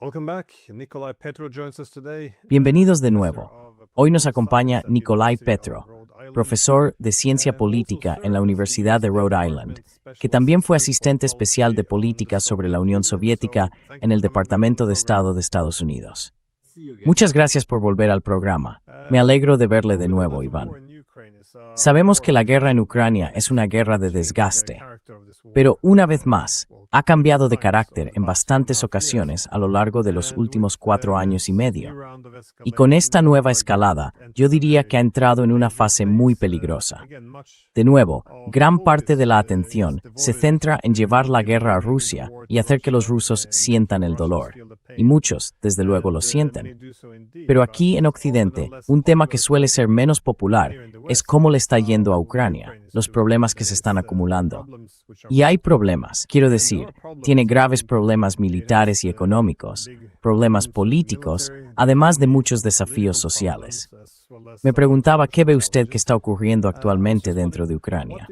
Welcome back. Nikolai Petro joins us today. Bienvenidos de nuevo. Hoy nos acompaña Nikolai Petro, profesor de Ciencia Política en la Universidad de Rhode Island, que también fue asistente especial de política sobre la Unión Soviética en el Departamento de Estado de Estados Unidos. Muchas gracias por volver al programa. Me alegro de verle de nuevo, Iván. Sabemos que la guerra en Ucrania es una guerra de desgaste, pero una vez más, ha cambiado de carácter en bastantes ocasiones a lo largo de los últimos 4 años y medio. Y con esta nueva escalada, yo diría que ha entrado en una fase muy peligrosa. De nuevo, gran parte de la atención se centra en llevar la guerra a Rusia y hacer que los rusos sientan el dolor. Y muchos, desde luego, lo sienten. Pero aquí en Occidente, un tema que suele ser menos popular es cómo le está yendo a Ucrania, los problemas que se están acumulando. Y hay problemas, quiero decir, tiene graves problemas militares y económicos, problemas políticos, además de muchos desafíos sociales. Me preguntaba qué ve usted que está ocurriendo actualmente dentro de Ucrania.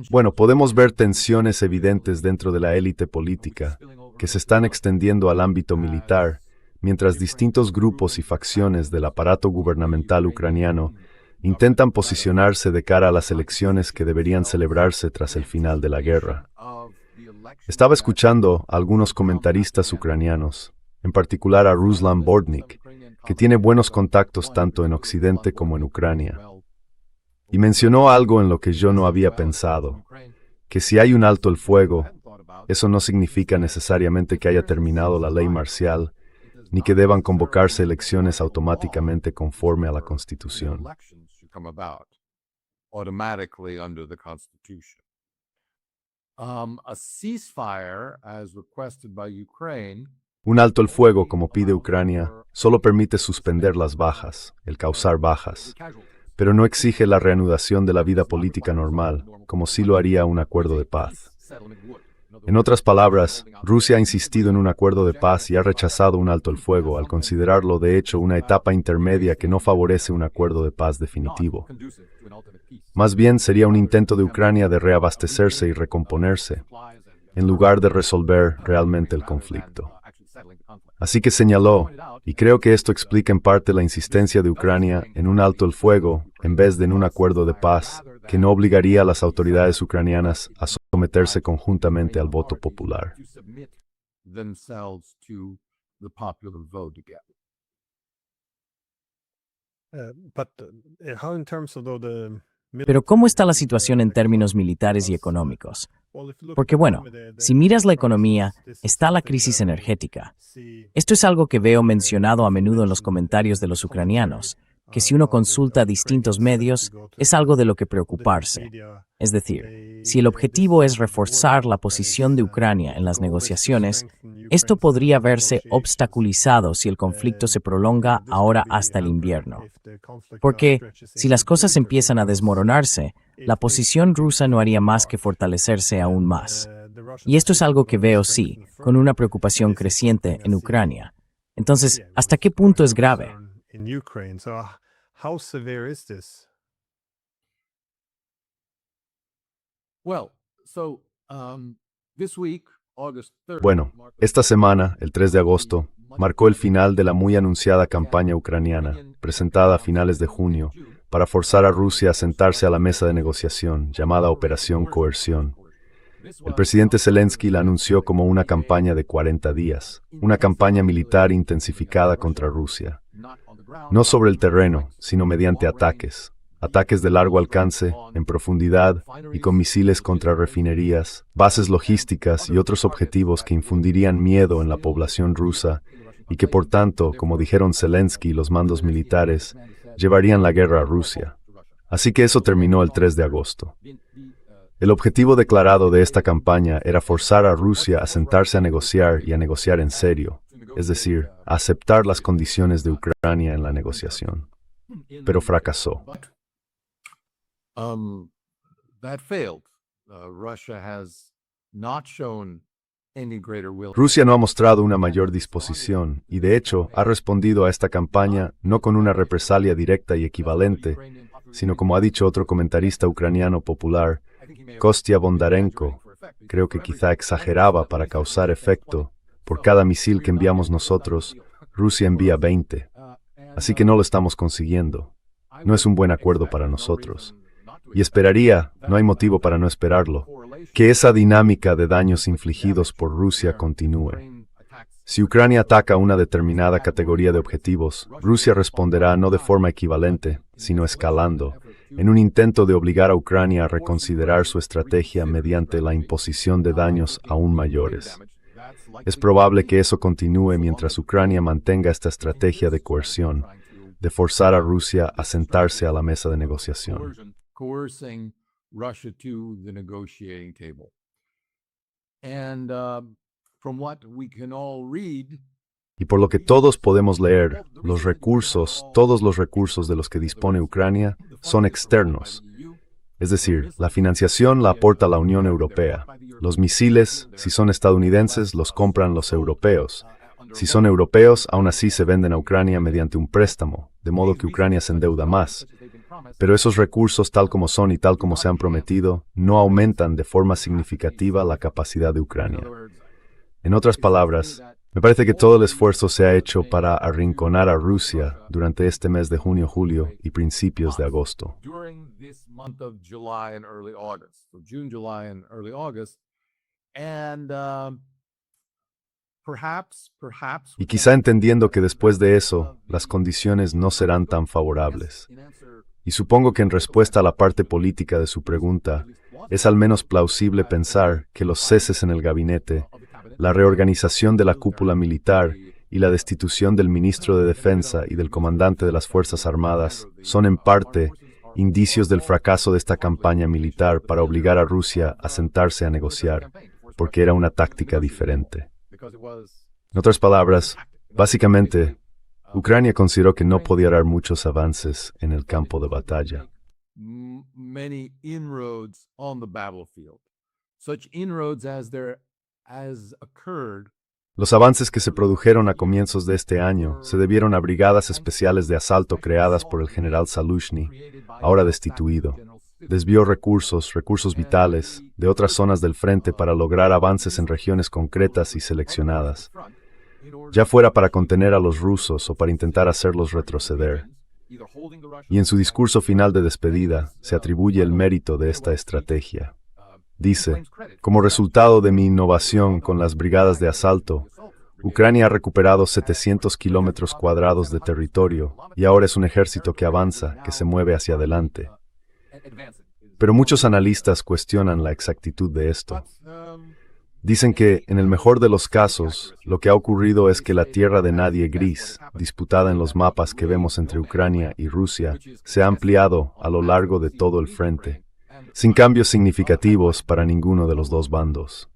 Bueno, podemos ver tensiones evidentes dentro de la élite política, que se están extendiendo al ámbito militar, mientras distintos grupos y facciones del aparato gubernamental ucraniano intentan posicionarse de cara a las elecciones que deberían celebrarse tras el final de la guerra. Estaba escuchando a algunos comentaristas ucranianos, en particular a Ruslan Bordnik, que tiene buenos contactos tanto en Occidente como en Ucrania. Y mencionó algo en lo que yo no había pensado, que si hay un alto el fuego, eso no significa necesariamente que haya terminado la ley marcial, ni que deban convocarse elecciones automáticamente conforme a la Constitución. Un alto el fuego, como pide Ucrania, solo permite suspender las bajas, el causar bajas, pero no exige la reanudación de la vida política normal, como sí lo haría un acuerdo de paz. En otras palabras, Rusia ha insistido en un acuerdo de paz y ha rechazado un alto el fuego al considerarlo de hecho una etapa intermedia que no favorece un acuerdo de paz definitivo. Más bien sería un intento de Ucrania de reabastecerse y recomponerse, en lugar de resolver realmente el conflicto. Así que señaló, y creo que esto explica en parte la insistencia de Ucrania en un alto el fuego en vez de en un acuerdo de paz, que no obligaría a las autoridades ucranianas a someterse conjuntamente al voto popular. Pero ¿cómo está la situación en términos militares y económicos? Porque bueno, si miras la economía, está la crisis energética. Esto es algo que veo mencionado a menudo en los comentarios de los ucranianos, que si uno consulta distintos medios, es algo de lo que preocuparse. Es decir, si el objetivo es reforzar la posición de Ucrania en las negociaciones, esto podría verse obstaculizado si el conflicto se prolonga ahora hasta el invierno. Porque si las cosas empiezan a desmoronarse, la posición rusa no haría más que fortalecerse aún más. Y esto es algo que veo, sí, con una preocupación creciente en Ucrania. Entonces, ¿hasta qué punto es grave? Bueno, esta semana, el 3 de agosto, marcó el final de la muy anunciada campaña ucraniana, presentada a finales de junio, para forzar a Rusia a sentarse a la mesa de negociación, llamada Operación Coerción. El presidente Zelensky la anunció como una campaña de 40 días, una campaña militar intensificada contra Rusia. No sobre el terreno, sino mediante ataques de largo alcance, en profundidad y con misiles contra refinerías, bases logísticas y otros objetivos que infundirían miedo en la población rusa y que por tanto, como dijeron Zelensky y los mandos militares, llevarían la guerra a Rusia. Así que eso terminó el 3 de agosto. El objetivo declarado de esta campaña era forzar a Rusia a sentarse a negociar y a negociar en serio, es decir, a aceptar las condiciones de Ucrania en la negociación. Pero fracasó. Rusia no ha mostrado una mayor disposición y, de hecho, ha respondido a esta campaña no con una represalia directa y equivalente, sino como ha dicho otro comentarista ucraniano popular, Kostya Bondarenko, creo que quizá exageraba para causar efecto. Por cada misil que enviamos nosotros, Rusia envía 20. Así que no lo estamos consiguiendo. No es un buen acuerdo para nosotros. Y esperaría, no hay motivo para no esperarlo, que esa dinámica de daños infligidos por Rusia continúe. Si Ucrania ataca una determinada categoría de objetivos, Rusia responderá no de forma equivalente, sino escalando, en un intento de obligar a Ucrania a reconsiderar su estrategia mediante la imposición de daños aún mayores. Es probable que eso continúe mientras Ucrania mantenga esta estrategia de coerción, de forzar a Rusia a sentarse a la mesa de negociación. Coercing Russia to the negotiating table. And from what we can all read, Y por lo que todos podemos leer, todos los recursos de los que dispone Ucrania son externos. Es decir, la financiación la aporta la Unión Europea. Los misiles, si son estadounidenses, los compran los europeos. Si son europeos, aún así se venden a Ucrania mediante un préstamo, de modo que Ucrania se endeuda más. Pero esos recursos, tal como son y tal como se han prometido, no aumentan de forma significativa la capacidad de Ucrania. En otras palabras, me parece que todo el esfuerzo se ha hecho para arrinconar a Rusia durante este mes de junio-julio y principios de agosto. during this month of July and early August, so June, July, and early August, and perhaps. Y quizá entendiendo que después de eso, las condiciones no serán tan favorables. Y supongo que en respuesta a la parte política de su pregunta, es al menos plausible pensar que los ceses en el gabinete, la reorganización de la cúpula militar y la destitución del ministro de Defensa y del comandante de las Fuerzas Armadas son en parte indicios del fracaso de esta campaña militar para obligar a Rusia a sentarse a negociar, porque era una táctica diferente. En otras palabras, básicamente, Ucrania consideró que no podía dar muchos avances en el campo de batalla. Many inroads on the battlefield. Such inroads as occurred. Los avances que se produjeron a comienzos de este año se debieron a brigadas especiales de asalto creadas por el general Zaluzhny, ahora destituido. Desvió recursos vitales, de otras zonas del frente para lograr avances en regiones concretas y seleccionadas, ya fuera para contener a los rusos o para intentar hacerlos retroceder. Y en su discurso final de despedida se atribuye el mérito de esta estrategia. Dice, como resultado de mi innovación con las brigadas de asalto, Ucrania ha recuperado 700 kilómetros cuadrados de territorio y ahora es un ejército que avanza, que se mueve hacia adelante. Pero muchos analistas cuestionan la exactitud de esto. Dicen que, en el mejor de los casos, lo que ha ocurrido es que la tierra de nadie gris, disputada en los mapas que vemos entre Ucrania y Rusia, se ha ampliado a lo largo de todo el frente, sin cambios significativos para ninguno de los dos bandos.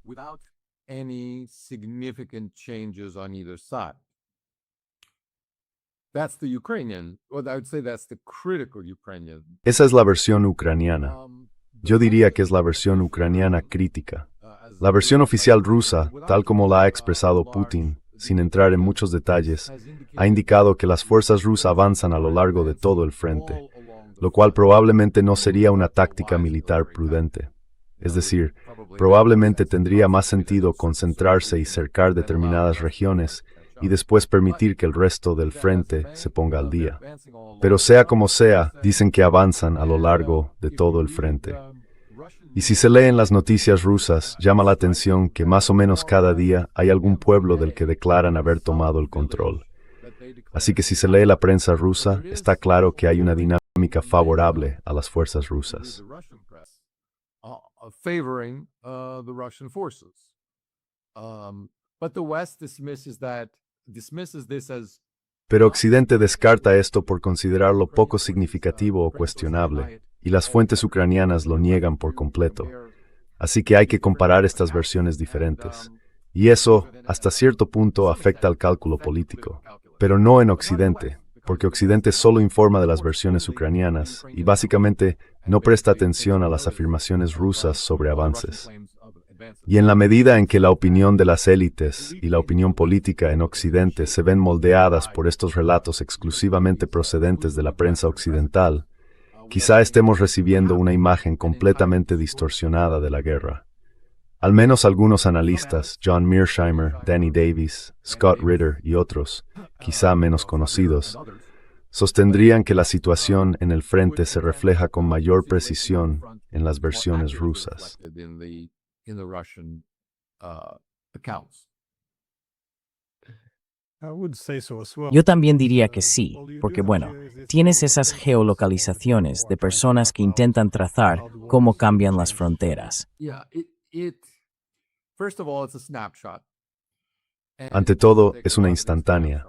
Any significant changes on either side. That's the Ukrainian, or I would say that's the critical Ukrainian. Esa es la versión ucraniana. Yo diría que es la versión ucraniana crítica. La versión oficial rusa, tal como la ha expresado Putin, sin entrar en muchos detalles, ha indicado que las fuerzas rusas avanzan a lo largo de todo el frente, lo cual probablemente no sería una táctica militar prudente. Es decir, probablemente tendría más sentido concentrarse y cercar determinadas regiones y después permitir que el resto del frente se ponga al día. Pero sea como sea, dicen que avanzan a lo largo de todo el frente. Y si se lee en las noticias rusas, llama la atención que más o menos cada día hay algún pueblo del que declaran haber tomado el control. Así que si se lee la prensa rusa, está claro que hay una dinámica favorable a las fuerzas rusas. Favoring the Russian forces. But the West dismisses this as. Pero Occidente descarta esto por considerarlo poco significativo o cuestionable, y las fuentes ucranianas lo niegan por completo. Así que hay que comparar estas versiones diferentes. Y eso, hasta cierto punto, afecta al cálculo político. Pero no en Occidente, porque Occidente solo informa de las versiones ucranianas y básicamente no presta atención a las afirmaciones rusas sobre avances. Y en la medida en que la opinión de las élites y la opinión política en Occidente se ven moldeadas por estos relatos exclusivamente procedentes de la prensa occidental, quizá estemos recibiendo una imagen completamente distorsionada de la guerra. Al menos algunos analistas, John Mearsheimer, Danny Davis, Scott Ritter y otros, quizá menos conocidos, sostendrían que la situación en el frente se refleja con mayor precisión en las versiones rusas. Yo también diría que sí, porque bueno, tienes esas geolocalizaciones de personas que intentan trazar cómo cambian las fronteras. Ante todo, es una instantánea,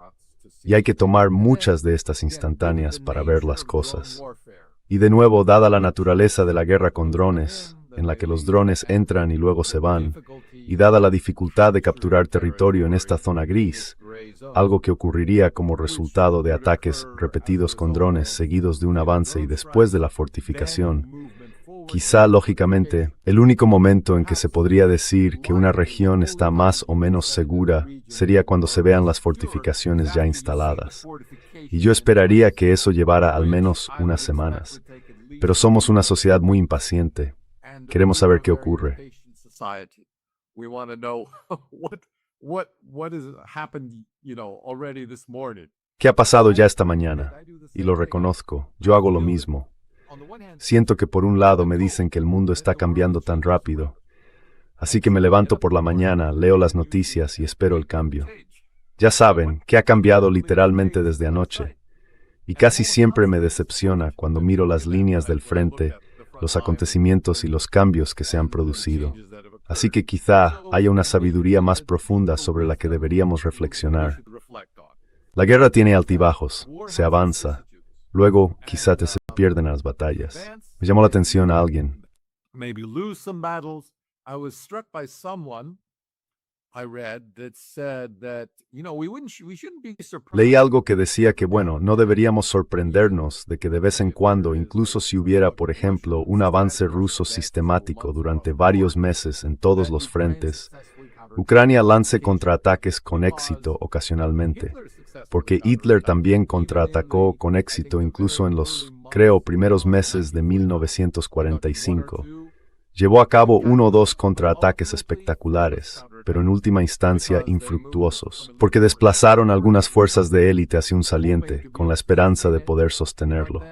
y hay que tomar muchas de estas instantáneas para ver las cosas. Y de nuevo, dada la naturaleza de la guerra con drones, en la que los drones entran y luego se van, y dada la dificultad de capturar territorio en esta zona gris, algo que ocurriría como resultado de ataques repetidos con drones seguidos de un avance y después de la fortificación, quizá lógicamente, el único momento en que se podría decir que una región está más o menos segura sería cuando se vean las fortificaciones ya instaladas. Y yo esperaría que eso llevara al menos unas semanas. Pero somos una sociedad muy impaciente. Queremos saber qué ocurre. ¿Qué ha pasado ya esta mañana? Y lo reconozco, yo hago lo mismo. Siento que por un lado me dicen que el mundo está cambiando tan rápido, así que me levanto por la mañana, leo las noticias y espero el cambio. Ya saben, que ha cambiado literalmente desde anoche, y casi siempre me decepciona cuando miro las líneas del frente, los acontecimientos y los cambios que se han producido. Así que quizá haya una sabiduría más profunda sobre la que deberíamos reflexionar. La guerra tiene altibajos, se avanza, luego quizá se pierden las batallas. Me llamó la atención a alguien. Leí algo que decía que, bueno, no deberíamos sorprendernos de que de vez en cuando, incluso si hubiera, por ejemplo, un avance ruso sistemático durante varios meses en todos los frentes, Ucrania lance contraataques con éxito ocasionalmente, porque Hitler también contraatacó con éxito incluso en los, creo, primeros meses de 1945. Llevó a cabo 1 o 2 contraataques espectaculares, pero en última instancia infructuosos, porque desplazaron algunas fuerzas de élite hacia un saliente, con la esperanza de poder sostenerlo.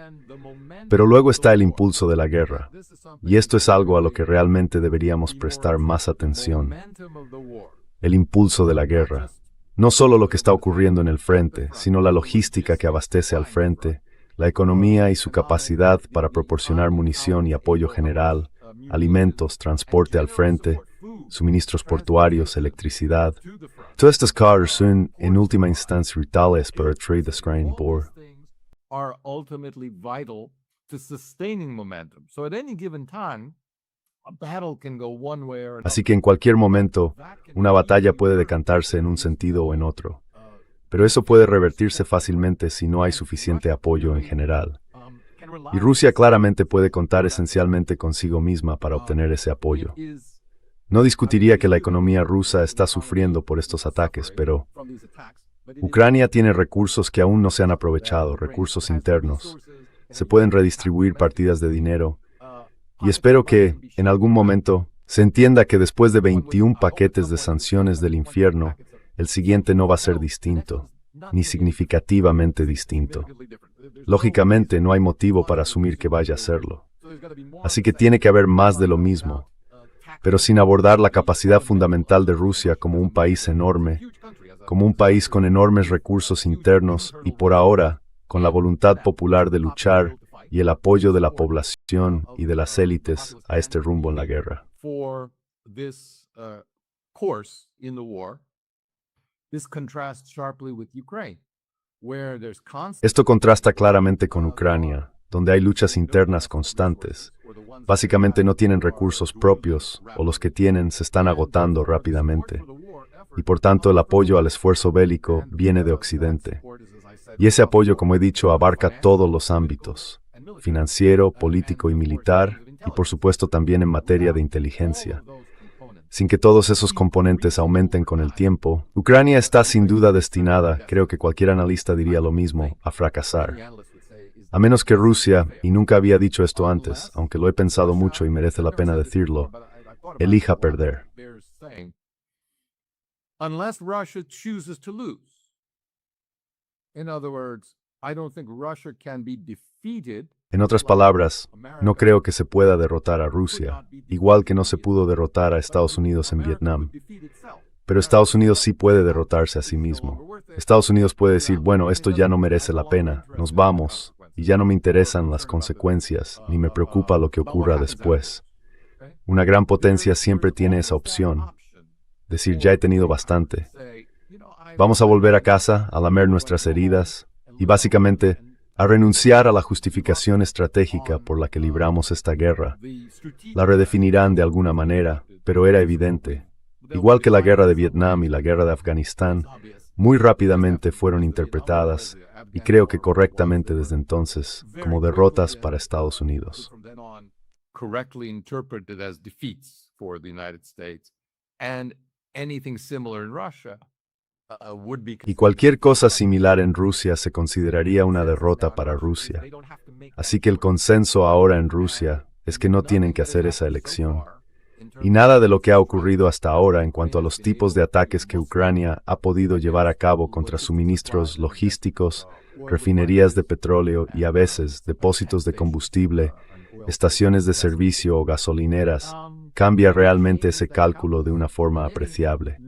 Pero luego está el impulso de la guerra, y esto es algo a lo que realmente deberíamos prestar más atención. El impulso de la guerra. No solo lo que está ocurriendo en el frente, sino la logística que abastece al frente, la economía y su capacidad para proporcionar munición y apoyo general, alimentos, transporte al frente, suministros portuarios, electricidad. Todas estas cosas son, en última instancia, vitales para trade de screen por. Así que en cualquier momento, una batalla puede decantarse en un sentido o en otro. Pero eso puede revertirse fácilmente si no hay suficiente apoyo en general. Y Rusia claramente puede contar esencialmente consigo misma para obtener ese apoyo. No discutiría que la economía rusa está sufriendo por estos ataques, pero Ucrania tiene recursos que aún no se han aprovechado, recursos internos. Se pueden redistribuir partidas de dinero. Y espero que, en algún momento, se entienda que después de 21 paquetes de sanciones del infierno, el siguiente no va a ser distinto, ni significativamente distinto. Lógicamente, no hay motivo para asumir que vaya a serlo. Así que tiene que haber más de lo mismo, pero sin abordar la capacidad fundamental de Rusia como un país enorme, como un país con enormes recursos internos y por ahora, con la voluntad popular de luchar y el apoyo de la población y de las élites a este rumbo en la guerra. Esto contrasta claramente con Ucrania, donde hay luchas internas constantes. Básicamente no tienen recursos propios, o los que tienen se están agotando rápidamente. Y por tanto el apoyo al esfuerzo bélico viene de Occidente. Y ese apoyo, como he dicho, abarca todos los ámbitos: financiero, político y militar, y por supuesto también en materia de inteligencia. Sin que todos esos componentes aumenten con el tiempo, Ucrania está sin duda destinada, creo que cualquier analista diría lo mismo, a fracasar. A menos que Rusia, y nunca había dicho esto antes, aunque lo he pensado mucho y merece la pena decirlo, elija perder. Unless Russia chooses to lose. In other words, I don't think Russia can be defeated. En otras palabras, no creo que se pueda derrotar a Rusia, igual que no se pudo derrotar a Estados Unidos en Vietnam. Pero Estados Unidos sí puede derrotarse a sí mismo. Estados Unidos puede decir, bueno, esto ya no merece la pena, nos vamos, y ya no me interesan las consecuencias, ni me preocupa lo que ocurra después. Una gran potencia siempre tiene esa opción. Decir, ya he tenido bastante. Vamos a volver a casa, a lamer nuestras heridas, y básicamente a renunciar a la justificación estratégica por la que libramos esta guerra. La redefinirán de alguna manera, pero era evidente. Igual que la guerra de Vietnam y la guerra de Afganistán, muy rápidamente fueron interpretadas, y creo que correctamente desde entonces, como derrotas para Estados Unidos. Correctly interpreted as defeats for the United States. And anything similar in Russia would be. Y cualquier cosa similar en Rusia se consideraría una derrota para Rusia. Así que el consenso ahora en Rusia es que no tienen que hacer esa elección. Y nada de lo que ha ocurrido hasta ahora en cuanto a los tipos de ataques que Ucrania ha podido llevar a cabo contra suministros logísticos, refinerías de petróleo y a veces depósitos de combustible, estaciones de servicio o gasolineras, cambia realmente ese cálculo de una forma apreciable.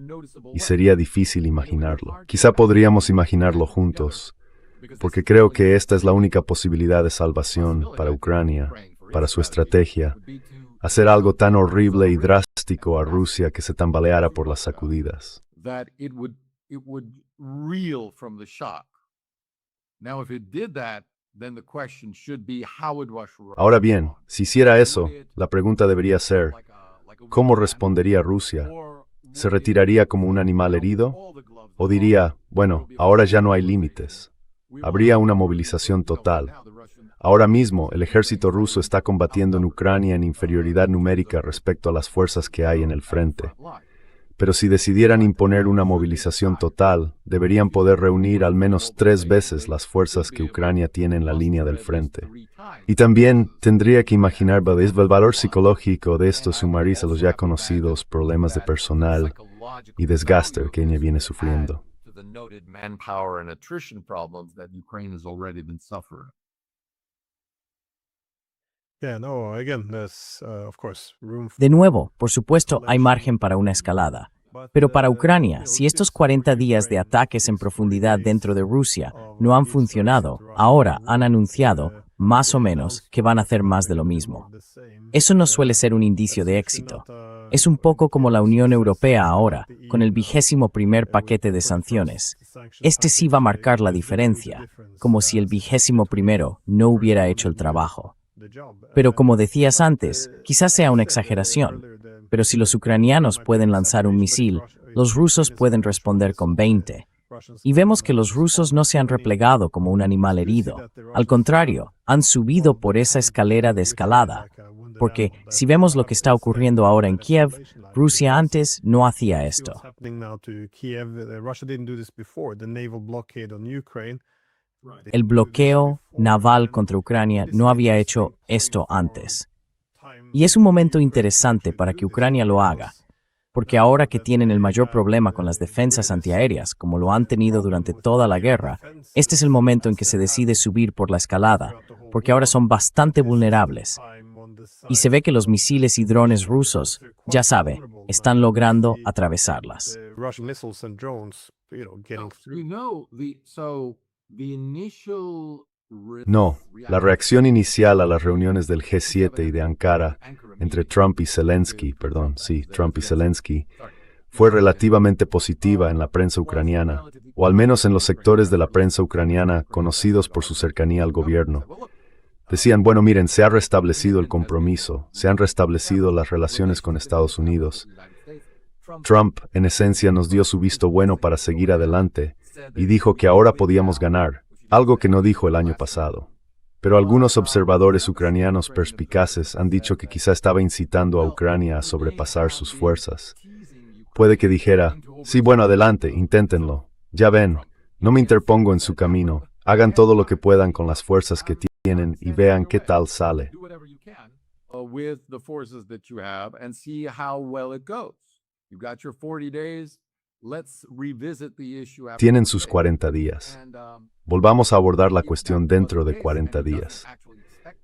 Y sería difícil imaginarlo. Quizá podríamos imaginarlo juntos, porque creo que esta es la única posibilidad de salvación para Ucrania, para su estrategia, hacer algo tan horrible y drástico a Rusia que se tambaleara por las sacudidas. That it would reel from the shock. Now, if it did that, then the question should be how would Russia. Ahora bien, si hiciera eso, la pregunta debería ser, ¿cómo respondería Rusia? ¿Se retiraría como un animal herido? ¿O diría, bueno, ahora ya no hay límites? Habría una movilización total. Ahora mismo, el ejército ruso está combatiendo en Ucrania en inferioridad numérica respecto a las fuerzas que hay en el frente. Pero si decidieran imponer una movilización total, deberían poder reunir al menos 3 veces las fuerzas que Ucrania tiene en la línea del frente. Y también tendría que imaginar el valor psicológico de esto sumariza los ya conocidos problemas de personal y desgaste que Ucrania viene sufriendo. De nuevo, por supuesto, hay margen para una escalada. Pero para Ucrania, si estos 40 días de ataques en profundidad dentro de Rusia no han funcionado, ahora han anunciado, más o menos, que van a hacer más de lo mismo. Eso no suele ser un indicio de éxito. Es un poco como la Unión Europea ahora, con el 21º paquete de sanciones. Este sí va a marcar la diferencia, como si el 21º no hubiera hecho el trabajo. Pero como decías antes, quizás sea una exageración, pero si los ucranianos pueden lanzar un misil, los rusos pueden responder con 20. Y vemos que los rusos no se han replegado como un animal herido. Al contrario, han subido por esa escalera de escalada. Porque si vemos lo que está ocurriendo ahora en Kiev, Rusia antes no hacía esto. El bloqueo naval contra Ucrania no había hecho esto antes. Y es un momento interesante para que Ucrania lo haga, porque ahora que tienen el mayor problema con las defensas antiaéreas, como lo han tenido durante toda la guerra, este es el momento en que se decide subir por la escalada, porque ahora son bastante vulnerables. Y se ve que los misiles y drones rusos, ya sabe, están logrando atravesarlas. No, la reacción inicial a las reuniones del G7 y de Ankara entre Trump y Zelensky, fue relativamente positiva en la prensa ucraniana, o al menos en los sectores de la prensa ucraniana conocidos por su cercanía al gobierno. Decían, bueno, miren, se ha restablecido el compromiso, se han restablecido las relaciones con Estados Unidos. Trump, en esencia, nos dio su visto bueno para seguir adelante y dijo que ahora podíamos ganar, algo que no dijo el año pasado. Pero algunos observadores ucranianos perspicaces han dicho que quizá estaba incitando a Ucrania a sobrepasar sus fuerzas. Puede que dijera, sí, bueno, adelante, inténtenlo. Ya ven, no me interpongo en su camino, hagan todo lo que puedan con las fuerzas que tienen. tienen y vean qué tal sale. Do whatever you can with the forces that you have and see how well it goes. You've got your 40 days. Let's revisit the issue after Tienen 40 sus days. 40 días. And, Volvamos a abordar la cuestión dentro de 40 días.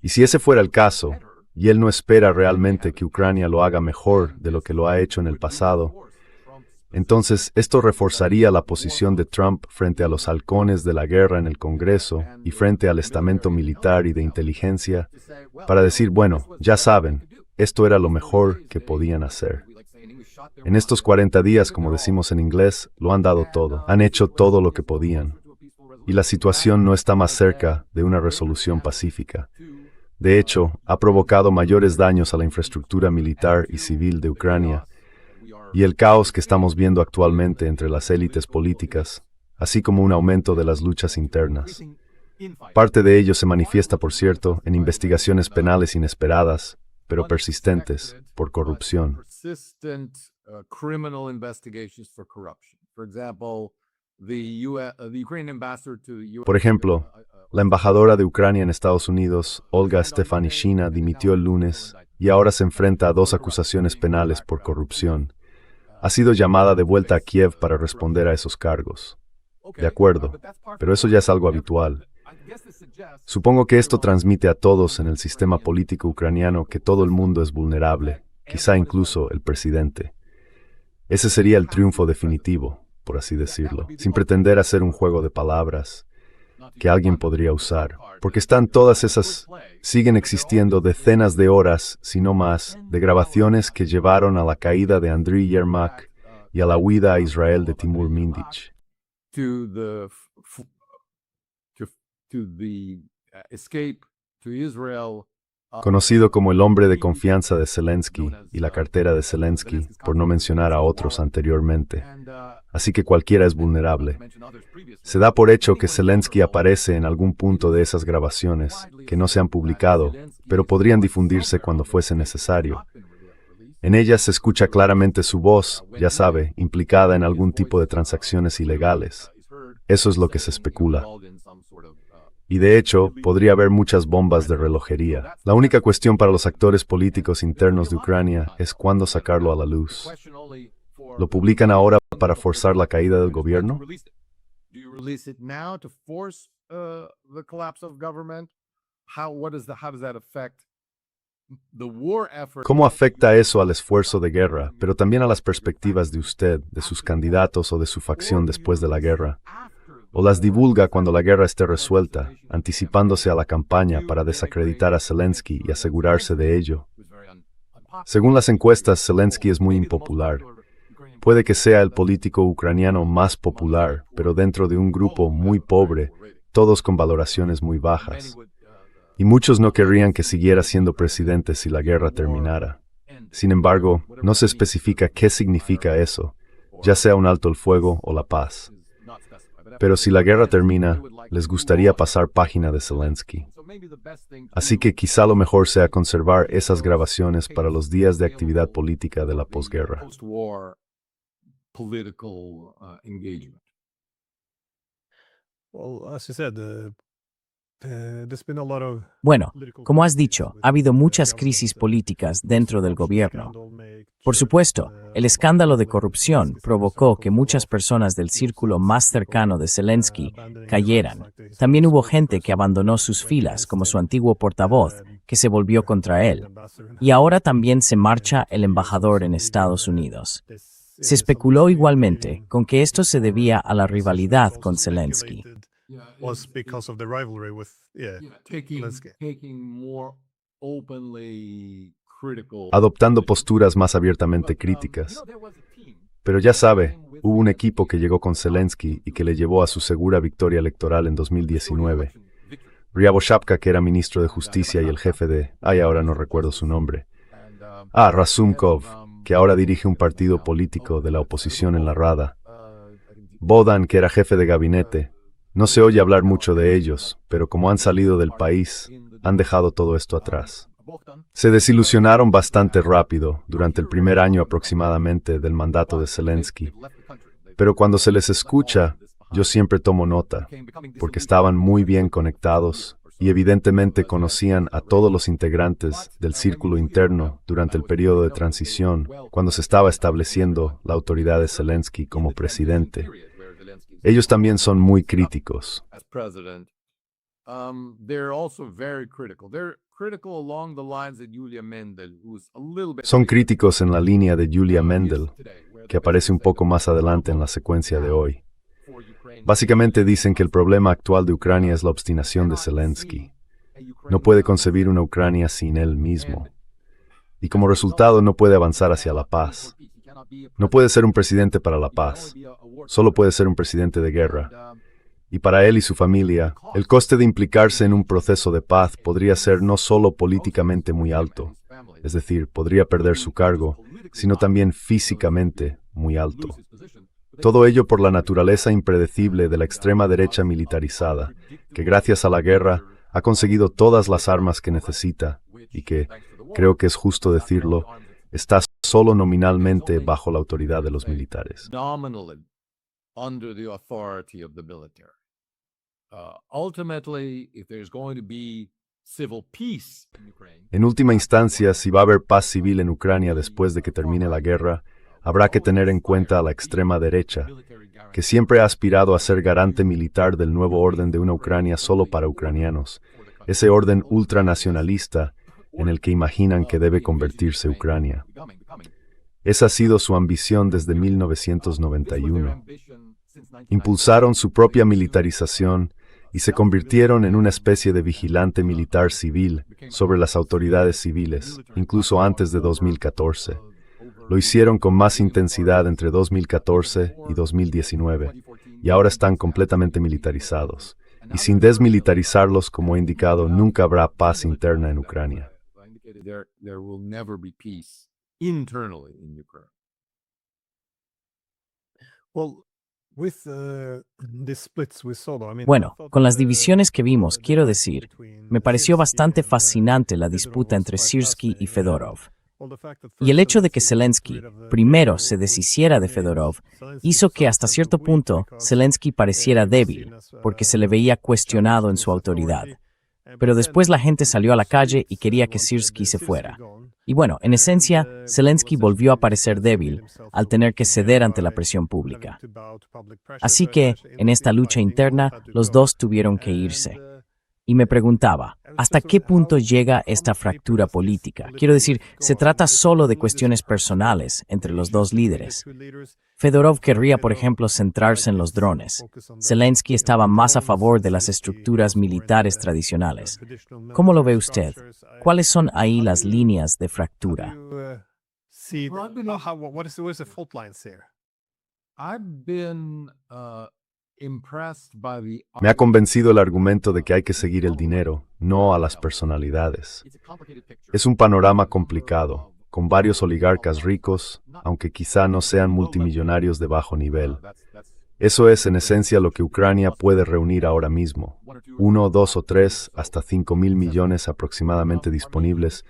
Y si ese fuera el caso, y él no espera realmente que Ucrania lo haga mejor de lo que lo ha hecho en el pasado, entonces esto reforzaría la posición de Trump frente a los halcones de la guerra en el Congreso y frente al estamento militar y de inteligencia para decir, bueno, ya saben, esto era lo mejor que podían hacer. En estos 40 días, como decimos en inglés, lo han dado todo, han hecho todo lo que podían. Y la situación no está más cerca de una resolución pacífica. De hecho, ha provocado mayores daños a la infraestructura militar y civil de Ucrania, y el caos que estamos viendo actualmente entre las élites políticas, así como un aumento de las luchas internas. Parte de ello se manifiesta, por cierto, en investigaciones penales inesperadas, pero persistentes, por corrupción. Persistent criminal investigations for corruption. For example, the Ukrainian ambassador to the US. Por ejemplo, la embajadora de Ucrania en Estados Unidos, Olga Stefanishina, dimitió el lunes y ahora se enfrenta a 2 acusaciones penales por corrupción. Ha sido llamada de vuelta a Kiev para responder a esos cargos. De acuerdo, pero eso ya es algo habitual. Supongo que esto transmite a todos en el sistema político ucraniano que todo el mundo es vulnerable, quizá incluso el presidente. Ese sería el triunfo definitivo, por así decirlo, sin pretender hacer un juego de palabras que alguien podría usar, porque están todas esas, siguen existiendo decenas de horas, si no más, de grabaciones que llevaron a la caída de Andriy Yermak y a la huida a Israel de Timur Mindich. To the escape to Israel. Conocido como el hombre de confianza de Zelensky y la cartera de Zelensky, por no mencionar a otros anteriormente. Así que cualquiera es vulnerable. Se da por hecho que Zelensky aparece en algún punto de esas grabaciones, que no se han publicado, pero podrían difundirse cuando fuese necesario. En ellas se escucha claramente su voz, ya sabe, implicada en algún tipo de transacciones ilegales. Eso es lo que se especula. Y de hecho, podría haber muchas bombas de relojería. La única cuestión para los actores políticos internos de Ucrania es cuándo sacarlo a la luz. ¿Lo publican ahora para forzar la caída del gobierno? ¿Cómo afecta eso al esfuerzo de guerra, pero también a las perspectivas de usted, de sus candidatos o de su facción después de la guerra? ¿O las divulga cuando la guerra esté resuelta, anticipándose a la campaña para desacreditar a Zelensky y asegurarse de ello? Según las encuestas, Zelensky es muy impopular. Puede que sea el político ucraniano más popular, pero dentro de un grupo muy pobre, todos con valoraciones muy bajas. Y muchos no querrían que siguiera siendo presidente si la guerra terminara. Sin embargo, no se especifica qué significa eso, ya sea un alto el fuego o la paz. Pero si la guerra termina, les gustaría pasar página de Zelensky. Así que quizá lo mejor sea conservar esas grabaciones para los días de actividad política de la posguerra. Well, as you said, there's been a lot of Bueno, como has dicho, ha habido muchas crisis políticas dentro del gobierno. Por supuesto, el escándalo de corrupción provocó que muchas personas del círculo más cercano de Zelensky cayeran. También hubo gente que abandonó sus filas, como su antiguo portavoz, que se volvió contra él. Y ahora también se marcha el embajador en Estados Unidos. Se especuló igualmente con que esto se debía a la rivalidad con Zelensky. was because of the rivalry with Zelensky. Adoptando posturas más abiertamente críticas. Pero ya sabe, hubo un equipo que llegó con Zelensky y que le llevó a su segura victoria electoral en 2019. Ryaboshabka, que era ministro de Justicia y el jefe de... ahora no recuerdo su nombre. Razumkov, que ahora dirige un partido político de la oposición en la Rada. Bodan, que era jefe de gabinete. No se oye hablar mucho de ellos, pero como han salido del país, han dejado todo esto atrás. Se desilusionaron bastante rápido, durante el primer año aproximadamente del mandato de Zelensky. Pero cuando se les escucha, yo siempre tomo nota, porque estaban muy bien conectados y evidentemente conocían a todos los integrantes del círculo interno durante el periodo de transición, cuando se estaba estableciendo la autoridad de Zelensky como presidente. Ellos también son muy críticos. Son críticos en la línea de Yulia Mendel, que aparece un poco más adelante en la secuencia de hoy. Básicamente dicen que el problema actual de Ucrania es la obstinación de Zelensky. No puede concebir una Ucrania sin él mismo. Y como resultado no puede avanzar hacia la paz. No puede ser un presidente para la paz. Solo puede ser un presidente de guerra. Y para él y su familia, el coste de implicarse en un proceso de paz podría ser no solo políticamente muy alto, es decir, podría perder su cargo, sino también físicamente muy alto. Todo ello por la naturaleza impredecible de la extrema derecha militarizada, que gracias a la guerra ha conseguido todas las armas que necesita y que, creo que es justo decirlo, está solo nominalmente bajo la autoridad de los militares. En última instancia, si va a haber paz civil en Ucrania después de que termine la guerra, habrá que tener en cuenta a la extrema derecha, que siempre ha aspirado a ser garante militar del nuevo orden de una Ucrania solo para ucranianos, ese orden ultranacionalista en el que imaginan que debe convertirse Ucrania. Esa ha sido su ambición desde 1991. Impulsaron su propia militarización y se convirtieron en una especie de vigilante militar civil sobre las autoridades civiles, incluso antes de 2014. Lo hicieron con más intensidad entre 2014 y 2019, y ahora están completamente militarizados. Y sin desmilitarizarlos, como he indicado, nunca habrá paz interna en Ucrania. Bueno, con las divisiones que vimos, quiero decir, me pareció bastante fascinante la disputa entre Syrskyi y Fedorov. Y el hecho de que Zelensky primero se deshiciera de Fedorov hizo que hasta cierto punto Zelensky pareciera débil, porque se le veía cuestionado en su autoridad. Pero después la gente salió a la calle y quería que Syrskyi se fuera. Y bueno, en esencia, Zelensky volvió a parecer débil al tener que ceder ante la presión pública. Así que, en esta lucha interna, los dos tuvieron que irse. Y me preguntaba, ¿hasta qué punto llega esta fractura política? Quiero decir, ¿se trata solo de cuestiones personales entre los dos líderes? Fedorov querría, por ejemplo, centrarse en los drones. Zelensky estaba más a favor de las estructuras militares tradicionales. ¿Cómo lo ve usted? ¿Cuáles son ahí las líneas de fractura? Me ha convencido el argumento de que hay que seguir el dinero, no a las personalidades. Es un panorama complicado, con varios oligarcas ricos, aunque quizá no sean multimillonarios de bajo nivel. Eso es en esencia lo que Ucrania puede reunir ahora mismo. 1, 2 o 3, hasta 5.000 millones aproximadamente disponibles,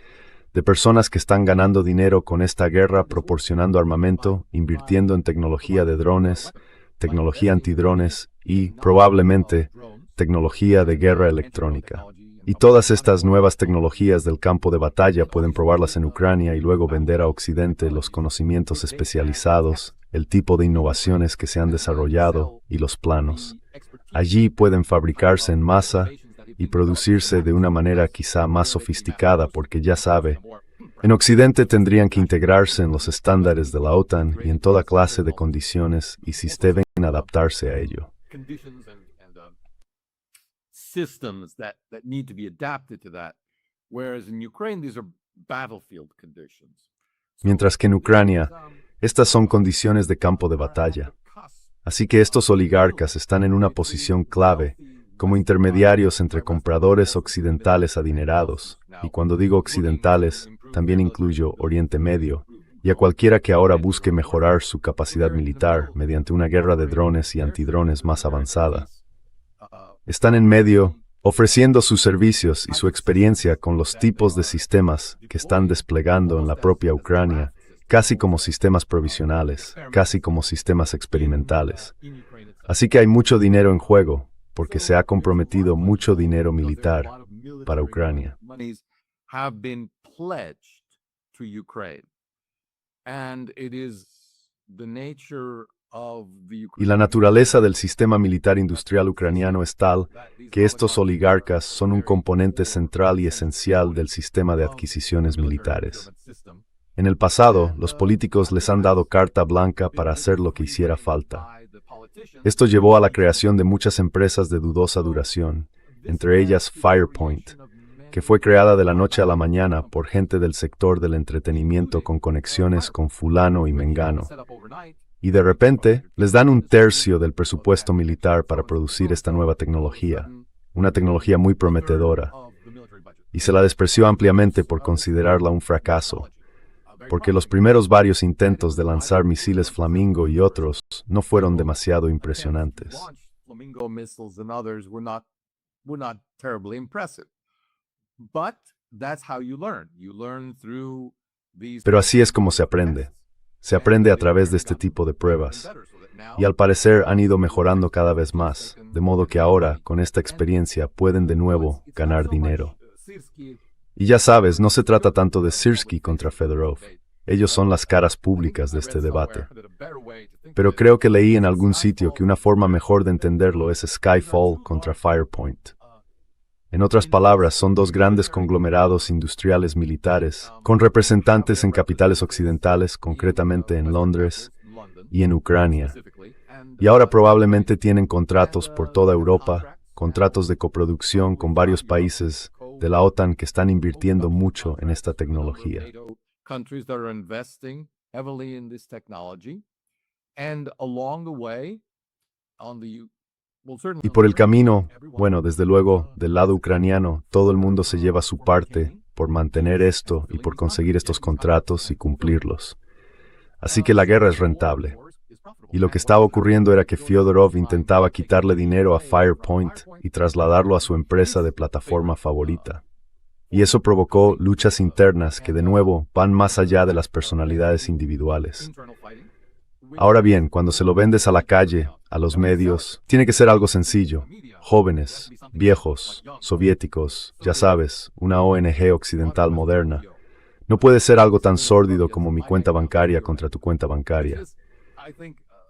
de personas que están ganando dinero con esta guerra proporcionando armamento, invirtiendo en tecnología de drones, tecnología antidrones y, probablemente, tecnología de guerra electrónica. Y todas estas nuevas tecnologías del campo de batalla pueden probarlas en Ucrania y luego vender a Occidente los conocimientos especializados, el tipo de innovaciones que se han desarrollado y los planos. Allí pueden fabricarse en masa y producirse de una manera quizá más sofisticada porque ya sabe, en Occidente tendrían que integrarse en los estándares de la OTAN y en toda clase de condiciones y si deben adaptarse a ello. Mientras que en Ucrania, estas son condiciones de campo de batalla. Así que estos oligarcas están en una posición clave como intermediarios entre compradores occidentales adinerados, y cuando digo occidentales, también incluyo Oriente Medio, y a cualquiera que ahora busque mejorar su capacidad militar mediante una guerra de drones y antidrones más avanzada. Están en medio, ofreciendo sus servicios y su experiencia con los tipos de sistemas que están desplegando en la propia Ucrania, casi como sistemas provisionales, casi como sistemas experimentales. Así que hay mucho dinero en juego, porque se ha comprometido mucho dinero militar para Ucrania. Y la naturaleza del sistema militar industrial ucraniano es tal que estos oligarcas son un componente central y esencial del sistema de adquisiciones militares. En el pasado, los políticos les han dado carta blanca para hacer lo que hiciera falta. Esto llevó a la creación de muchas empresas de dudosa duración, entre ellas Firepoint, que fue creada de la noche a la mañana por gente del sector del entretenimiento con conexiones con fulano y mengano. Y de repente, les dan un tercio del presupuesto militar para producir esta nueva tecnología, una tecnología muy prometedora, y se la despreció ampliamente por considerarla un fracaso, porque los primeros varios intentos de lanzar misiles Flamingo y otros no fueron demasiado impresionantes. Pero así es como se aprende. Se aprende a través de este tipo de pruebas. Y al parecer han ido mejorando cada vez más, de modo que ahora, con esta experiencia, pueden de nuevo ganar dinero. Y ya sabes, no se trata tanto de Syrskyi contra Fedorov. Ellos son las caras públicas de este debate. Pero creo que leí en algún sitio que una forma mejor de entenderlo es Skyfall contra Firepoint. En otras palabras, son dos grandes conglomerados industriales militares, con representantes en capitales occidentales, concretamente en Londres y en Ucrania. Y ahora probablemente tienen contratos por toda Europa, contratos de coproducción con varios países de la OTAN que están invirtiendo mucho en esta tecnología. Y por el camino, bueno, desde luego, del lado ucraniano, todo el mundo se lleva su parte por mantener esto y por conseguir estos contratos y cumplirlos. Así que la guerra es rentable. Y lo que estaba ocurriendo era que Fyodorov intentaba quitarle dinero a Firepoint y trasladarlo a su empresa de plataforma favorita. Y eso provocó luchas internas que de nuevo van más allá de las personalidades individuales. Ahora bien, cuando se lo vendes a la calle, a los medios, tiene que ser algo sencillo. Jóvenes, viejos, soviéticos, ya sabes, una ONG occidental moderna. No puede ser algo tan sórdido como mi cuenta bancaria contra tu cuenta bancaria.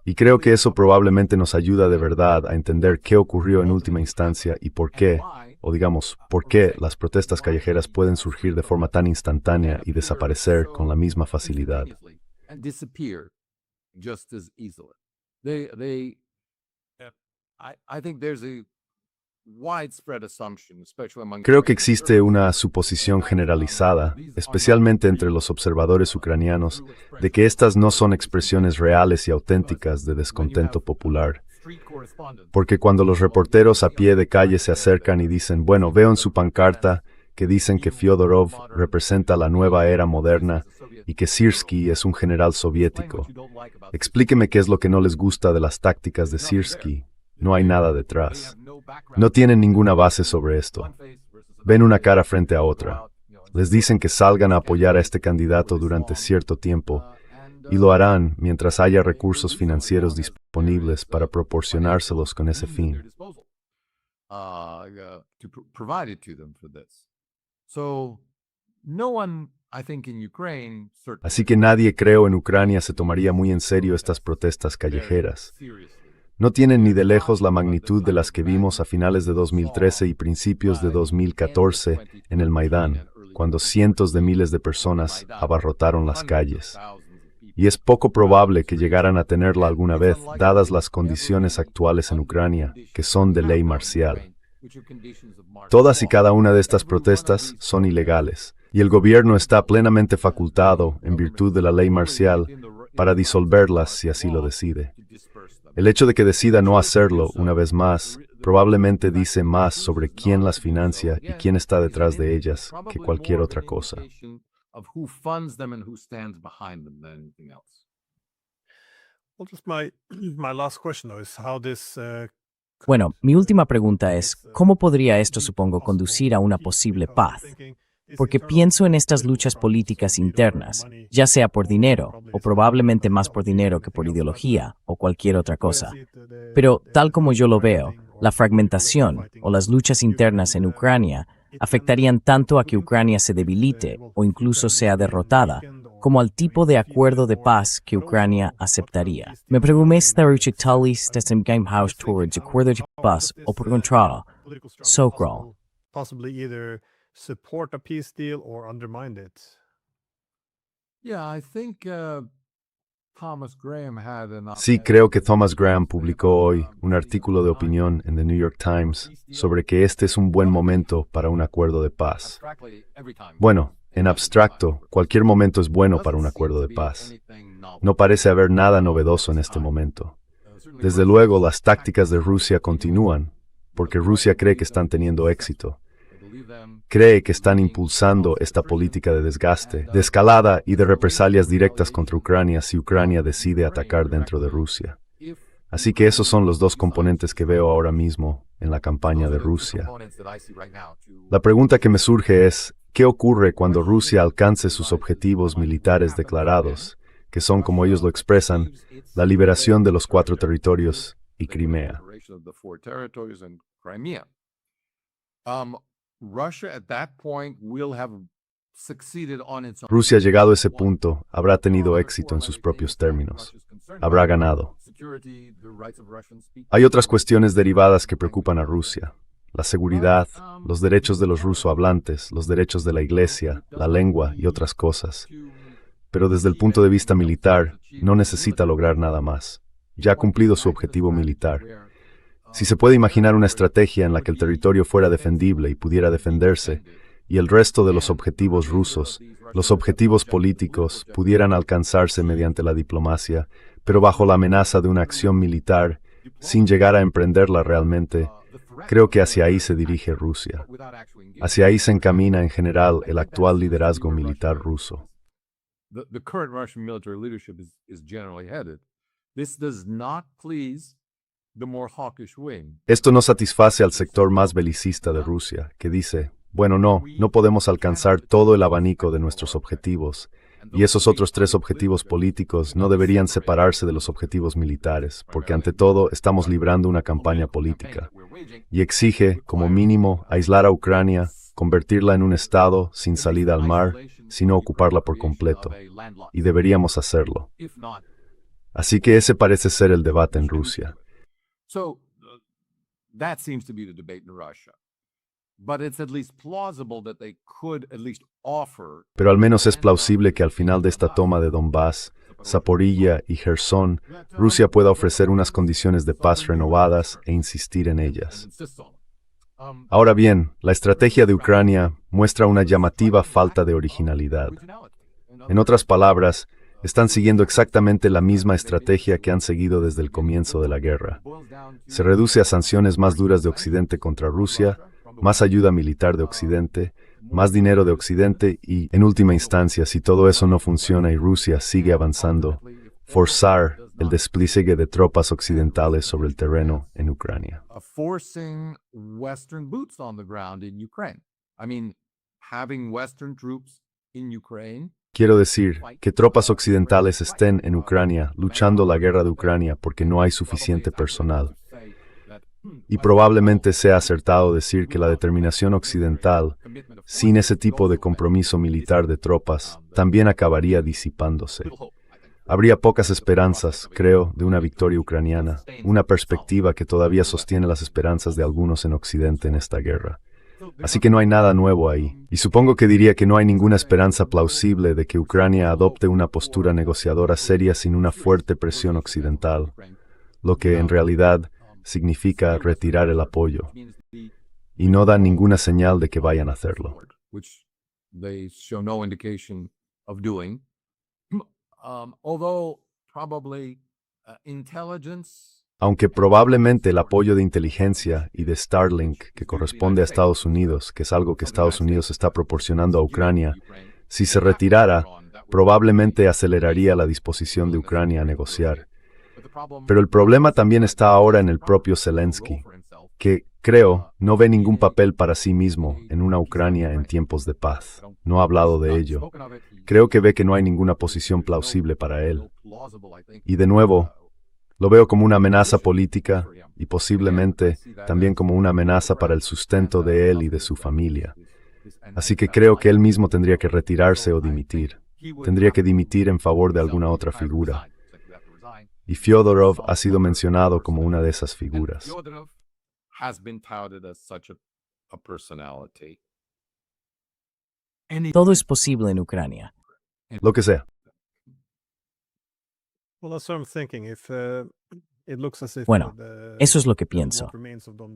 Y creo que eso probablemente nos ayuda de verdad a entender qué ocurrió en última instancia y por qué, o digamos, por qué las protestas callejeras pueden surgir de forma tan instantánea y desaparecer con la misma facilidad. Creo que existe una suposición generalizada, especialmente entre los observadores ucranianos, de que estas no son expresiones reales y auténticas de descontento popular. Porque cuando los reporteros a pie de calle se acercan y dicen, bueno, veo en su pancarta que dicen que Fyodorov representa la nueva era moderna y que Syrskyi es un general soviético. Explíqueme qué es lo que no les gusta de las tácticas de Syrskyi. No hay nada detrás. No tienen ninguna base sobre esto. Ven una cara frente a otra. Les dicen que salgan a apoyar a este candidato durante cierto tiempo y lo harán mientras haya recursos financieros disponibles para proporcionárselos con ese fin. Así que nadie, creo, en Ucrania se tomaría muy en serio estas protestas callejeras. No tienen ni de lejos la magnitud de las que vimos a finales de 2013 y principios de 2014 en el Maidán, cuando cientos de miles de personas abarrotaron las calles. Y es poco probable que llegaran a tenerla alguna vez, dadas las condiciones actuales en Ucrania, que son de ley marcial. Todas y cada una de estas protestas son ilegales, y el gobierno está plenamente facultado, en virtud de la ley marcial, para disolverlas si así lo decide. El hecho de que decida no hacerlo, una vez más, probablemente dice más sobre quién las financia y quién está detrás de ellas que cualquier otra cosa. Bueno, mi última pregunta es, ¿cómo podría esto, supongo, conducir a una posible paz? Porque pienso en estas luchas políticas internas, ya sea por dinero, o probablemente más por dinero que por ideología, o cualquier otra cosa. Pero, tal como yo lo veo, La fragmentación o las luchas internas en Ucrania afectarían tanto a que Ucrania se debilite o incluso sea derrotada, como al tipo de acuerdo de paz que Ucrania aceptaría. Me pregunté si Tali Geheimhaus towards acuerdo de paz o por contrario, Sokol. Possibly either support a peace deal or undermine it. Yeah, I think Thomas Graham had an Sí, creo que Thomas Graham publicó hoy un artículo de opinión en The New York Times sobre que este es un buen momento para un acuerdo de paz. Bueno, en abstracto, cualquier momento es bueno para un acuerdo de paz. No parece haber nada novedoso en este momento. Desde luego, las tácticas de Rusia continúan, porque Rusia cree que están teniendo éxito. Cree que están impulsando esta política de desgaste, de escalada y de represalias directas contra Ucrania si Ucrania decide atacar dentro de Rusia. Así que esos son los dos componentes que veo ahora mismo en la campaña de Rusia. La pregunta que me surge es, ¿qué ocurre cuando Rusia alcance sus objetivos militares declarados, que son, como ellos lo expresan, la liberación de los 4 territorios y Crimea? Rusia, llegado a ese punto, habrá tenido éxito en sus propios términos. Habrá ganado. Hay otras cuestiones derivadas que preocupan a Rusia. La seguridad, los derechos de los rusohablantes, los derechos de la iglesia, la lengua y otras cosas. Pero desde el punto de vista militar, no necesita lograr nada más. Ya ha cumplido su objetivo militar. Si se puede imaginar una estrategia en la que el territorio fuera defendible y pudiera defenderse, y el resto de los objetivos rusos, los objetivos políticos, pudieran alcanzarse mediante la diplomacia, pero bajo la amenaza de una acción militar, sin llegar a emprenderla realmente, creo que hacia ahí se dirige Rusia. Hacia ahí se encamina en general el actual liderazgo militar ruso. Esto no satisface al sector más belicista de Rusia, que dice, bueno, no podemos alcanzar todo el abanico de nuestros objetivos, y esos otros 3 objetivos políticos no deberían separarse de los objetivos militares, porque ante todo estamos librando una campaña política, y exige, como mínimo, aislar a Ucrania, convertirla en un estado sin salida al mar, sino ocuparla por completo, y deberíamos hacerlo. Así que ese parece ser el debate en Rusia. So that seems to be the debate in Russia. But it's at least plausible that they could at least offer. Pero al menos es plausible que al final de esta toma de Donbass, Zaporilla y Gerson, Rusia pueda ofrecer unas condiciones de paz renovadas e insistir en ellas. Ahora bien, la estrategia de Ucrania muestra una llamativa falta de originalidad. En otras palabras, están siguiendo exactamente la misma estrategia que han seguido desde el comienzo de la guerra. Se reduce a sanciones más duras de Occidente contra Rusia, más ayuda militar de Occidente, más dinero de Occidente y, en última instancia, si todo eso no funciona y Rusia sigue avanzando, forzar el despliegue de tropas occidentales sobre el terreno en Ucrania. Forcing Western boots on the ground in Ukraine. I mean, having Western troops in Ukraine. Quiero decir, que tropas occidentales estén en Ucrania luchando la guerra de Ucrania porque no hay suficiente personal. Y probablemente sea acertado decir que la determinación occidental, sin ese tipo de compromiso militar de tropas, también acabaría disipándose. Habría pocas esperanzas, creo, de una victoria ucraniana, una perspectiva que todavía sostiene las esperanzas de algunos en Occidente en esta guerra. Así que no hay nada nuevo ahí. Y supongo que diría que no hay ninguna esperanza plausible de que Ucrania adopte una postura negociadora seria sin una fuerte presión occidental, lo que en realidad significa retirar el apoyo. Y no da ninguna señal de que vayan a hacerlo. Aunque probablemente el apoyo de inteligencia y de Starlink, que corresponde a Estados Unidos, que es algo que Estados Unidos está proporcionando a Ucrania, si se retirara, probablemente aceleraría la disposición de Ucrania a negociar. Pero el problema también está ahora en el propio Zelensky, que, creo, no ve ningún papel para sí mismo en una Ucrania en tiempos de paz. No ha hablado de ello. Creo que ve que no hay ninguna posición plausible para él. Y de nuevo, Lo veo como una amenaza política y posiblemente también como una amenaza para el sustento de él y de su familia. Así que creo que él mismo tendría que retirarse o dimitir. Tendría que dimitir en favor de alguna otra figura. Y Fyodorov ha sido mencionado como una de esas figuras. Todo es posible en Ucrania. Lo que sea. Bueno, eso es lo que pienso.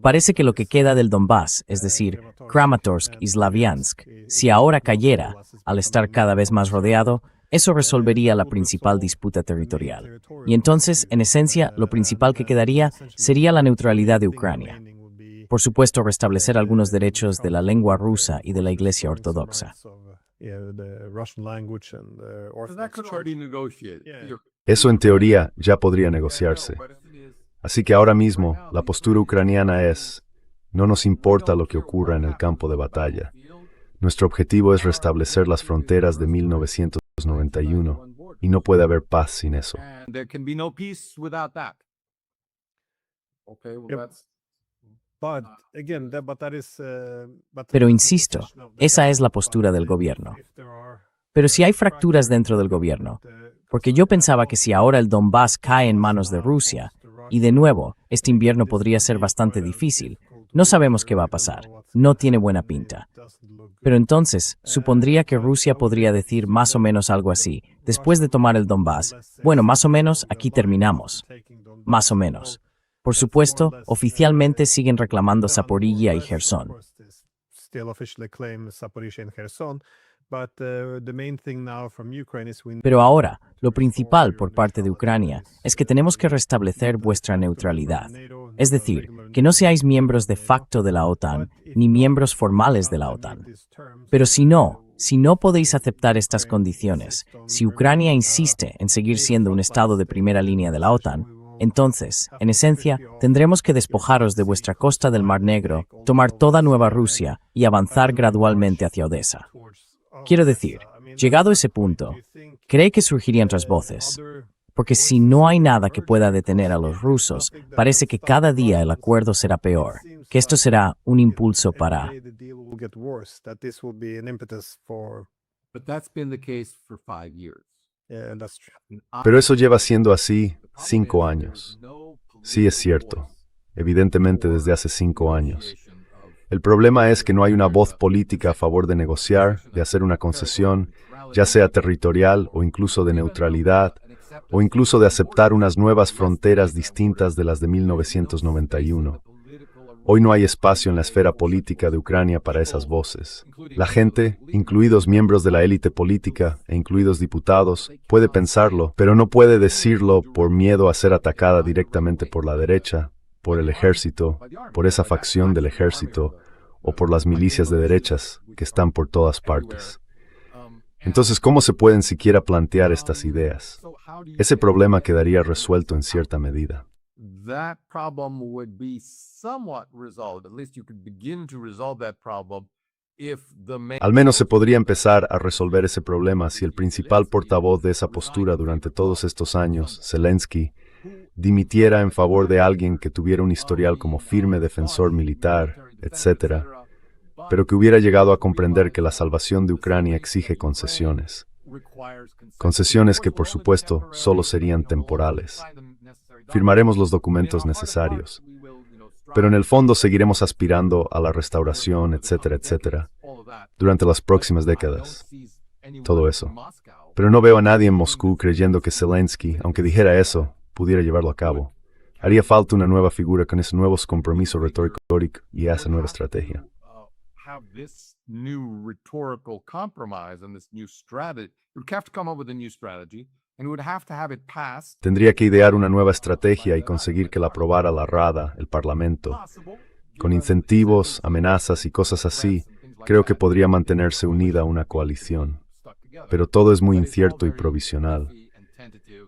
Parece que lo que queda del Donbass, es decir, Kramatorsk y Slaviansk, si ahora cayera, al estar cada vez más rodeado, eso resolvería la principal disputa territorial. Y entonces, en esencia, lo principal que quedaría sería la neutralidad de Ucrania. Por supuesto, restablecer algunos derechos de la lengua rusa y de la Iglesia Ortodoxa. Eso en teoría ya podría negociarse. Así que ahora mismo la postura ucraniana es, no nos importa lo que ocurra en el campo de batalla. Nuestro objetivo es restablecer las fronteras de 1991 y no puede haber paz sin eso. Pero insisto, esa es la postura del gobierno. Pero si hay fracturas dentro del gobierno, porque yo pensaba que si ahora el Donbass cae en manos de Rusia, y de nuevo, este invierno podría ser bastante difícil, no sabemos qué va a pasar, no tiene buena pinta. Pero entonces, supondría que Rusia podría decir más o menos algo así, después de tomar el Donbass, bueno, más o menos, aquí terminamos. Más o menos. Por supuesto, oficialmente siguen reclamando Zaporilla y Gerson. Pero ahora, lo principal por parte de Ucrania es que tenemos que restablecer vuestra neutralidad. Es decir, que no seáis miembros de facto de la OTAN, ni miembros formales de la OTAN. Pero si no podéis aceptar estas condiciones, si Ucrania insiste en seguir siendo un estado de primera línea de la OTAN, entonces, en esencia, tendremos que despojaros de vuestra costa del Mar Negro, tomar toda Nueva Rusia y avanzar gradualmente hacia Odessa. Quiero decir, llegado a ese punto, ¿cree que surgirían otras voces? Porque si no hay nada que pueda detener a los rusos, parece que cada día el acuerdo será peor, que esto será un impulso para... Pero eso lleva siendo así 5 años. Sí, es cierto. Evidentemente desde hace 5 años. El problema es que no hay una voz política a favor de negociar, de hacer una concesión, ya sea territorial o incluso de neutralidad, o incluso de aceptar unas nuevas fronteras distintas de las de 1991. Hoy no hay espacio en la esfera política de Ucrania para esas voces. La gente, incluidos miembros de la élite política e incluidos diputados, puede pensarlo, pero no puede decirlo por miedo a ser atacada directamente por la derecha, por el ejército, por esa facción del ejército, o por las milicias de derechas que están por todas partes. Entonces, ¿cómo se pueden siquiera plantear estas ideas? Ese problema quedaría resuelto en cierta medida. Al menos se podría empezar a resolver ese problema si el principal portavoz de esa postura durante todos estos años, Zelensky, dimitiera en favor de alguien que tuviera un historial como firme defensor militar, etc., pero que hubiera llegado a comprender que la salvación de Ucrania exige concesiones. Concesiones que, por supuesto, solo serían temporales. Firmaremos los documentos necesarios, pero en el fondo seguiremos aspirando a la restauración, etcétera, etcétera, durante las próximas décadas. Todo eso. Pero no veo a nadie en Moscú creyendo que Zelensky, aunque dijera eso, pudiera llevarlo a cabo. Haría falta una nueva figura con ese nuevo compromiso retórico y esa nueva estrategia. Tendría que idear una nueva estrategia y conseguir que la aprobara la Rada, el Parlamento. Con incentivos, amenazas y cosas así, creo que podría mantenerse unida una coalición. Pero todo es muy incierto y provisional.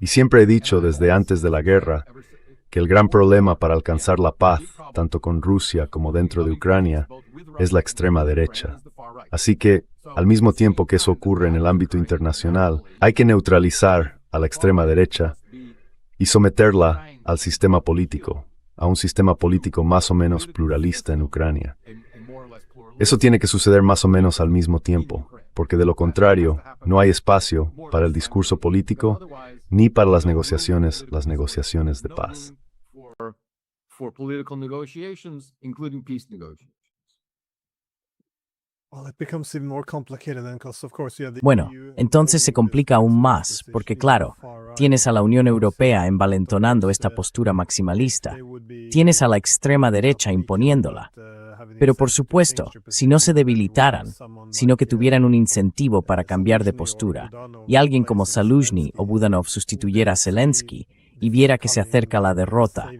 Y siempre he dicho desde antes de la guerra que el gran problema para alcanzar la paz, tanto con Rusia como dentro de Ucrania, es la extrema derecha. Así que, al mismo tiempo que eso ocurre en el ámbito internacional, hay que neutralizar a la extrema derecha, y someterla al sistema político, a un sistema político más o menos pluralista en Ucrania. Eso tiene que suceder más o menos al mismo tiempo, porque de lo contrario, no hay espacio para el discurso político ni para las negociaciones de paz. For political negotiations, including peace negotiations. Bueno, entonces se complica aún más, porque claro, tienes a la Unión Europea envalentonando esta postura maximalista, tienes a la extrema derecha imponiéndola. Pero por supuesto, si no se debilitaran, sino que tuvieran un incentivo para cambiar de postura, y alguien como Zaluzhny o Budanov sustituyera a Zelensky y viera que se acerca la derrota,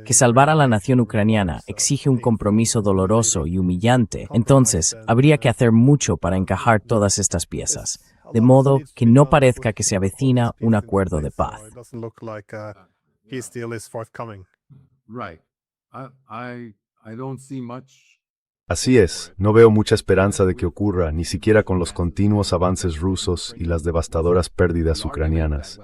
que salvar a la nación ucraniana exige un compromiso doloroso y humillante, entonces habría que hacer mucho para encajar todas estas piezas, de modo que no parezca que se avecina un acuerdo de paz. Right. I don't see much. Así es, no veo mucha esperanza de que ocurra, ni siquiera con los continuos avances rusos y las devastadoras pérdidas ucranianas.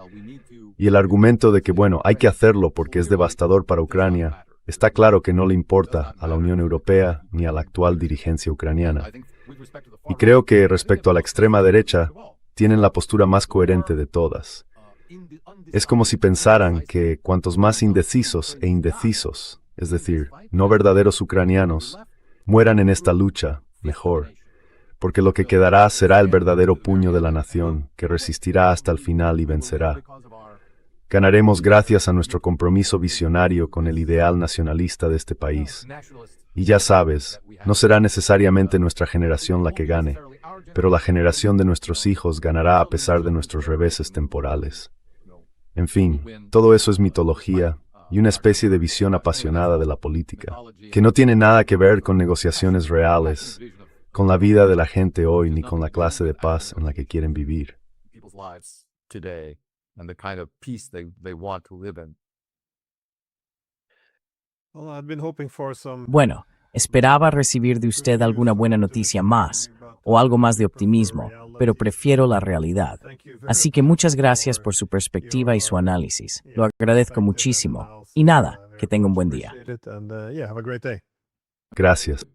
Y el argumento de que, bueno, hay que hacerlo porque es devastador para Ucrania, está claro que no le importa a la Unión Europea ni a la actual dirigencia ucraniana. Y creo que, respecto a la extrema derecha, tienen la postura más coherente de todas. Es como si pensaran que cuantos más indecisos e indecisos, es decir, no verdaderos ucranianos, mueran en esta lucha, mejor, porque lo que quedará será el verdadero puño de la nación, que resistirá hasta el final y vencerá. Ganaremos gracias a nuestro compromiso visionario con el ideal nacionalista de este país. Y ya sabes, no será necesariamente nuestra generación la que gane, pero la generación de nuestros hijos ganará a pesar de nuestros reveses temporales. En fin, todo eso es mitología y una especie de visión apasionada de la política, que no tiene nada que ver con negociaciones reales, con la vida de la gente hoy ni con la clase de paz en la que quieren vivir. And the kind of peace they want to live in. Bueno, esperaba recibir de usted alguna buena noticia más, o algo más de optimismo, pero prefiero la realidad. Así que muchas gracias por su perspectiva y su análisis. Lo agradezco muchísimo. Y nada, que tenga un buen día. Gracias.